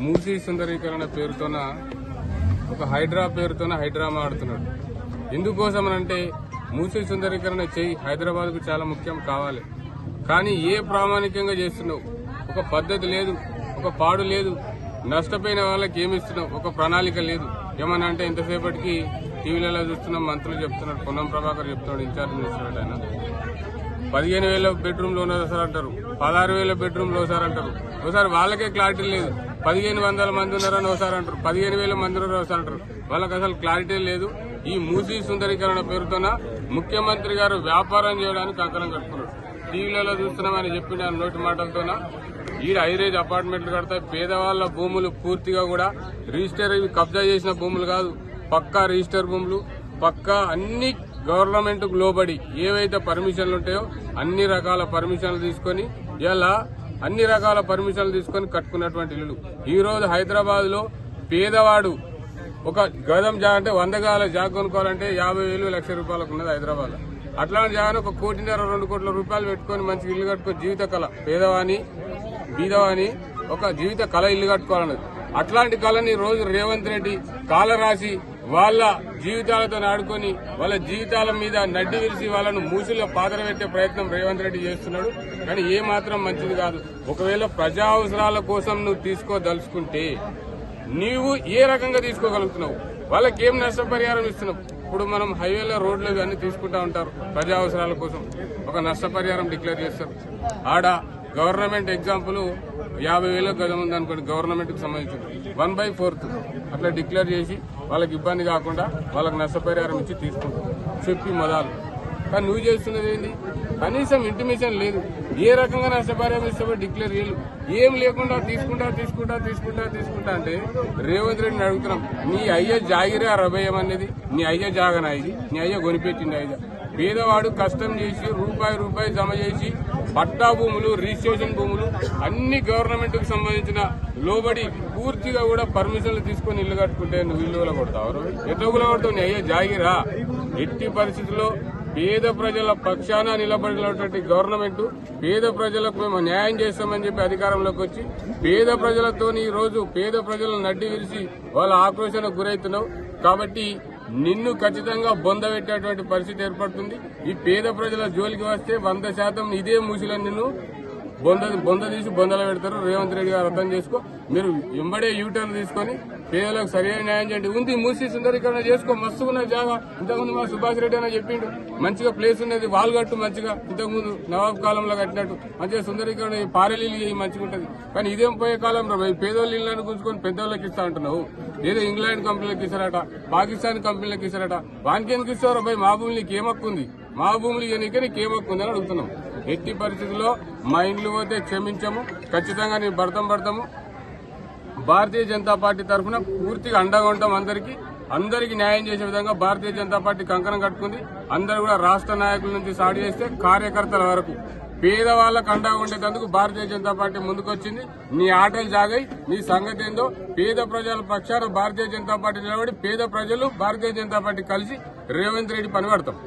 మూసీ సుందరీకరణ పేరుతోన ఒక హైడ్రామా ఆడుతున్నాడు. ఎందుకోసం అంటే మూసీ సుందరీకరణ చేయి హైదరాబాద్ కు చాలా ముఖ్యం కావాలి. కానీ ఏ ప్రామాణికంగా చేస్తున్నావు? ఒక పద్ధతి లేదు, ఒక పాడు లేదు, నష్టపోయిన వాళ్ళకి ఏమిస్తున్నావు? ఒక ప్రణాళిక లేదు. ఏమన్నా అంటే ఇంతసేపటికి టీవీలలో చూస్తున్నాం, మంత్రులు చెప్తున్నారు, పొన్నం ప్రభాకర్ చెప్తున్నాడు, ఇన్ఛార్జ్ మినిస్టర్ ఆయన 15,000 బెడ్రూమ్లు ఒకసారి అంటారు, 16,000 బెడ్రూమ్లు ఒకసారి అంటారు. ఒకసారి వాళ్ళకే క్లారిటీ లేదు. 1,500 మంది ఉన్నారని ఒకసారి అంటారు, 15,000 మంది ఉన్నారని ఒకసారి అంటారు. వాళ్ళకి అసలు క్లారిటీ లేదు. ఈ మూసీ సుందరీకరణ పేరుతోన ముఖ్యమంత్రి గారు వ్యాపారం చేయడానికి కంకణం కట్టుకున్నాడు. టీవీలలో చూస్తున్నామని చెప్పిన నోటి మాటలతోన ఈడ హైరేజ్ అపార్ట్మెంట్లు కడతాయి. పేదవాళ్ల భూములు పూర్తిగా కూడా రిజిస్టర్ కబ్జా చేసిన భూములు కాదు, పక్కా రిజిస్టర్ భూములు, పక్కా అన్ని గవర్నమెంట్ కు లోబడి ఏవైతే పర్మిషన్లు ఉంటాయో అన్ని రకాల పర్మిషన్లు తీసుకొని కట్టుకున్నటువంటి ఇల్లు. ఈ రోజు హైదరాబాద్ లో పేదవాడు ఒక గదం జాగ అంటే 100 గజాల జాగ కొనుక్కోవాలంటే 50,000 లక్ష రూపాయలకు ఉన్నది హైదరాబాద్ లో. అట్లాంటి జాగాను 1 కోటిన్నర 2 కోట్ల రూపాయలు పెట్టుకుని మంచి ఇల్లు కట్టుకుని జీవిత కళ బీదవాని ఒక జీవిత కళ ఇల్లు కట్టుకోవాలన్నది. అట్లాంటి కళని రోజు రేవంత్ రెడ్డి కాల రాసి వాళ్ళ జీవితాలతో ఆడుకొని వాళ్ళ జీవితాల మీద నడ్డి విరిసి వాళ్ళను మూసిలో పాతరబెట్టే ప్రయత్నం రేవంత్ రెడ్డి చేస్తున్నాడు. కానీ ఏ మాత్రం మంచిది కాదు. ఒకవేళ ప్రజా అవసరాల కోసం నువ్వు తీసుకోదలుచుకుంటే నీవు ఏ రకంగా తీసుకోగలుగుతున్నావు? వాళ్ళకి ఏం నష్టపరిహారం ఇస్తున్నావు? ఇప్పుడు మనం హైవేలో రోడ్లు ఇవన్నీ తీసుకుంటా ఉంటారు, ప్రజా అవసరాల కోసం ఒక నష్టపరిహారం డిక్లేర్ చేస్తారు. ఆడ గవర్నమెంట్ ఎగ్జాంపుల్ 50,000 గజం ఉంది అనుకోండి, గవర్నమెంట్ కు సంబంధించింది 1/4 అట్లా డిక్లేర్ చేసి వాళ్ళకి ఇబ్బంది కాకుండా వాళ్ళకి నష్టపరిహారం ఇచ్చి తీసుకుంటారు చెప్పి మొదలు. కానీ నువ్వు చేస్తున్నది ఏంటి? కనీసం ఇంటిమేషన్ లేదు. ఏ రకంగా నష్టపరిహారం ఇస్తావో డిక్లేర్ చేయలేదు. ఏం లేకుండా తీసుకుంటా అంటే రేవంత్ రెడ్డిని అడుగుతున్నాం, నీ అయ్య జాగిరే రభయం అనేది, నీ అయ్య జాగనా ఇది? నీ అయ్య కొనిపెట్టింది అయ్య. పేదవాడు కష్టం చేసి రూపాయి జమ చేసి పట్టా భూములు, రిజిస్ట్రేషన్ భూములు అన్ని గవర్నమెంట్ కు సంబంధించిన లోబడి పూర్తిగా కూడా పర్మిషన్లు తీసుకుని ఇల్లు కట్టుకుంటే నువ్వు ఇల్లు కొడతావు? ఎట్లా కొడతావు? నీ అయ్యే జాగిరా. ఎట్టి పరిస్థితుల్లో పేద ప్రజల పక్షాన నిలబడినటువంటి గవర్నమెంట్ పేద ప్రజలకు మేము న్యాయం చేస్తామని చెప్పి అధికారంలోకి వచ్చి పేద ప్రజలతో ఈ రోజు పేద ప్రజలను నడ్డి విరిసి వాళ్ళ ఆక్రోశానికి గురవుతున్నావు. కాబట్టి నిన్ను ఖచ్చితంగా బొందబెట్టేటువంటి పరిస్థితి ఏర్పడుతుంది. ఈ పేద ప్రజల జోలికి వస్తే 100% ఇదే మూసిలో నిన్ను బొంద తీసి బొందలో పెడతారు. రేవంత్ రెడ్డి గారు అర్థం చేసుకో. మీరు ఎంబడే యూటర్న్ తీసుకుని పేదలకు సరైన న్యాయం చేయండి. ఉంది మూసీ సుందరీకరణ చేసుకో, మస్తు ఉన్న జాగా. ఇంతకుముందు మా సుభాష్ రెడ్డి అని చెప్పిండు, మంచిగా ప్లేస్ ఉన్నది, వాల్ కట్టు మంచిగా, ఇంతకుముందు నవాబ్ కాలంలో కట్టినట్టు మంచిగా సుందరీకరణ పారెలీలు మంచిగా ఉంటుంది. కానీ ఇదేం పోయే కాలంలో పేదోళ్ళ ఇళ్లను గుంజుకొని పెద్దోళ్ళకి ఇస్తా అంటున్నావు. ఏదో ఇంగ్లాండ్ కంపెనీలకు ఇస్తారట, పాకిస్తాన్ కంపెనీలకు ఇస్తారట. వానికి ఎందుకు ఇస్తారో భయ్? మా భూములు నీకు ఏమక్కుంది? మా భూములు ఇవ్వనీకే నీకు ఏమక్కుంది అని అడుగుతున్నాం. ఎట్టి పరిస్థితుల్లో మా ఇండ్లు పోతే క్షమించము, ఖచ్చితంగా నీ భర్తము. భారతీయ జనతా పార్టీ తరఫున పూర్తిగా అండగా ఉంటాం. అందరికీ న్యాయం చేసే విధంగా భారతీయ జనతా పార్టీ కంకణం కట్టుకుంది. అందరూ కూడా రాష్ట్ర నాయకుల నుంచి స్టార్ట్ చేస్తే కార్యకర్తల వరకు పేదవాళ్లకు అండగా ఉండేందుకు భారతీయ జనతా పార్టీ ముందుకొచ్చింది. నీ ఆటలు జాగాయి, నీ సంగతి ఏందో. పేద ప్రజల పక్షాన భారతీయ జనతా పార్టీ నిలబడి పేద ప్రజలు భారతీయ జనతా పార్టీ కలిసి రేవంత్ రెడ్డి పని పడతాం.